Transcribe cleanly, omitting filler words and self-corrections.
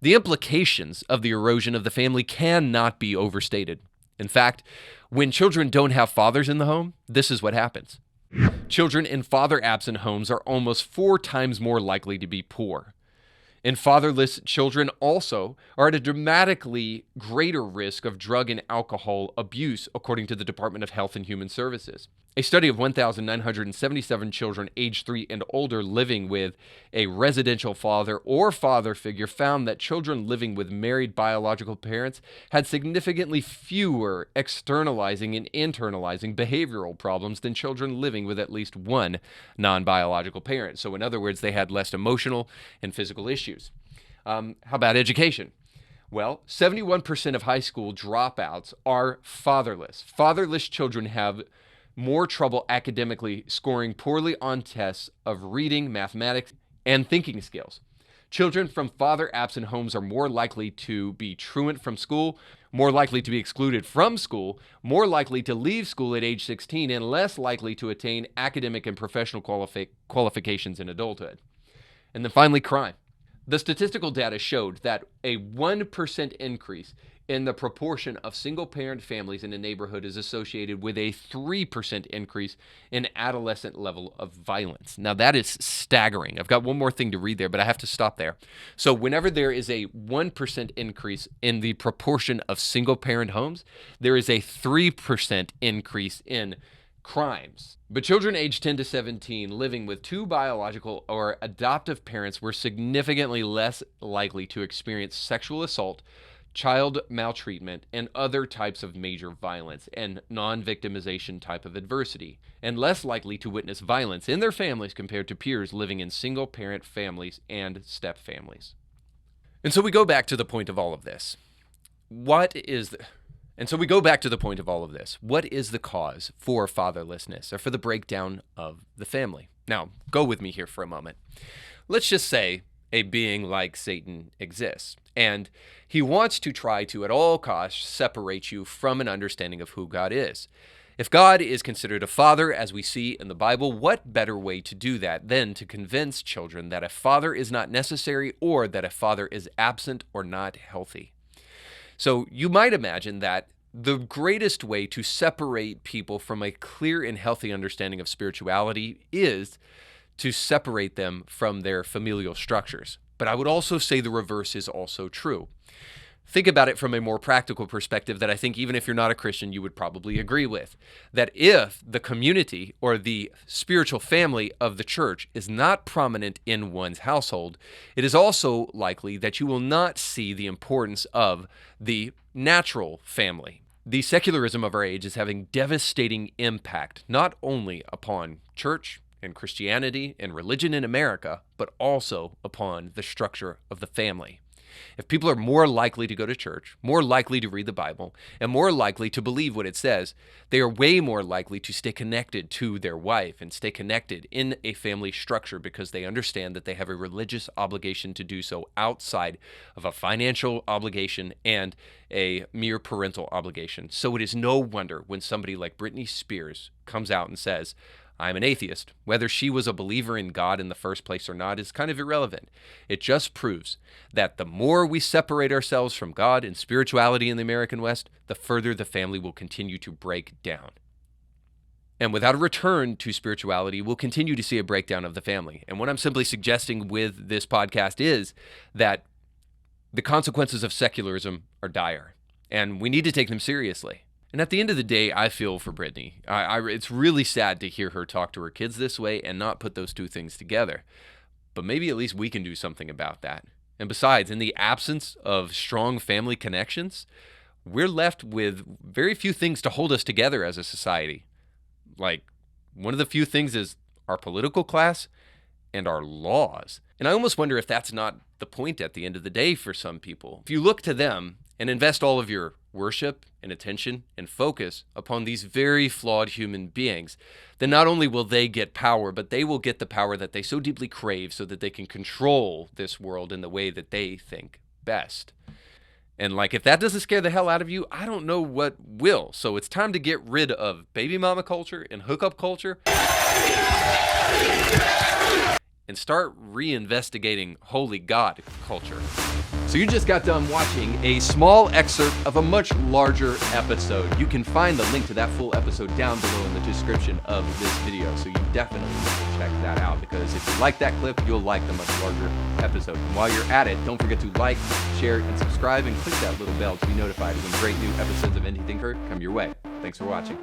The implications of the erosion of the family cannot be overstated. In fact, when children don't have fathers in the home, this is what happens. Children in father-absent homes are almost 4 times more likely to be poor. And fatherless children also are at a dramatically greater risk of drug and alcohol abuse, according to the Department of Health and Human Services. A study of 1,977 children aged 3 and older living with a residential father or father figure found that children living with married biological parents had significantly fewer externalizing and internalizing behavioral problems than children living with at least one non-biological parent. So in other words, they had less emotional and physical issues. How about education? Well, 71% of high school dropouts are fatherless. Fatherless children have more trouble academically, scoring poorly on tests of reading, mathematics, and thinking skills. Children from father-absent homes are more likely to be truant from school, more likely to be excluded from school, more likely to leave school at age 16, and less likely to attain academic and professional qualifications in adulthood. And then finally, crime. The statistical data showed that a 1% increase in the proportion of single-parent families in a neighborhood is associated with a 3% increase in adolescent level of violence. Now, that is staggering. I've got one more thing to read there, but I have to stop there. So whenever there is a 1% increase in the proportion of single-parent homes, there is a 3% increase in crimes. But children aged 10 to 17 living with 2 biological or adoptive parents were significantly less likely to experience sexual assault, child maltreatment, and other types of major violence and non-victimization type of adversity, and less likely to witness violence in their families compared to peers living in single-parent families and step-families. And so we go back to the point of all of this. What is the cause for fatherlessness or for the breakdown of the family? Now, go with me here for a moment. Let's just say a being like Satan exists, and he wants to try to, at all costs, separate you from an understanding of who God is. If God is considered a father, as we see in the Bible, what better way to do that than to convince children that a father is not necessary or that a father is absent or not healthy? So you might imagine that the greatest way to separate people from a clear and healthy understanding of spirituality is to separate them from their familial structures. But I would also say the reverse is also true. Think about it from a more practical perspective that I think even if you're not a Christian, you would probably agree with. That if the community or the spiritual family of the church is not prominent in one's household, it is also likely that you will not see the importance of the natural family. The secularism of our age is having devastating impact, not only upon church and Christianity and religion in America, but also upon the structure of the family. If people are more likely to go to church, more likely to read the Bible, and more likely to believe what it says, they are way more likely to stay connected to their wife and stay connected in a family structure because they understand that they have a religious obligation to do so outside of a financial obligation and a mere parental obligation. So it is no wonder when somebody like Britney Spears comes out and says, I'm an atheist. Whether she was a believer in God in the first place or not is kind of irrelevant. It just proves that the more we separate ourselves from God and spirituality in the American West, the further the family will continue to break down. And without a return to spirituality, we'll continue to see a breakdown of the family. And what I'm simply suggesting with this podcast is that the consequences of secularism are dire, and we need to take them seriously. And at the end of the day, I feel for Brittany. It's really sad to hear her talk to her kids this way and not put those two things together. But maybe at least we can do something about that. And besides, in the absence of strong family connections, we're left with very few things to hold us together as a society. Like, one of the few things is our political class and our laws. And I almost wonder if that's not the point at the end of the day for some people. If you look to them and invest all of your worship and attention and focus upon these very flawed human beings, then not only will they get power, but they will get the power that they so deeply crave so that they can control this world in the way that they think best. And like, if that doesn't scare the hell out of you, I don't know what will. So it's time to get rid of baby mama culture and hookup culture and start reinvestigating holy God culture. So you just got done watching a small excerpt of a much larger episode. You can find the link to that full episode down below in the description of this video. So you definitely need to check that out, because if you like that clip, you'll like the much larger episode. And while you're at it, don't forget to like, share, and subscribe, and click that little bell to be notified when great new episodes of Anything Heard come your way. Thanks for watching.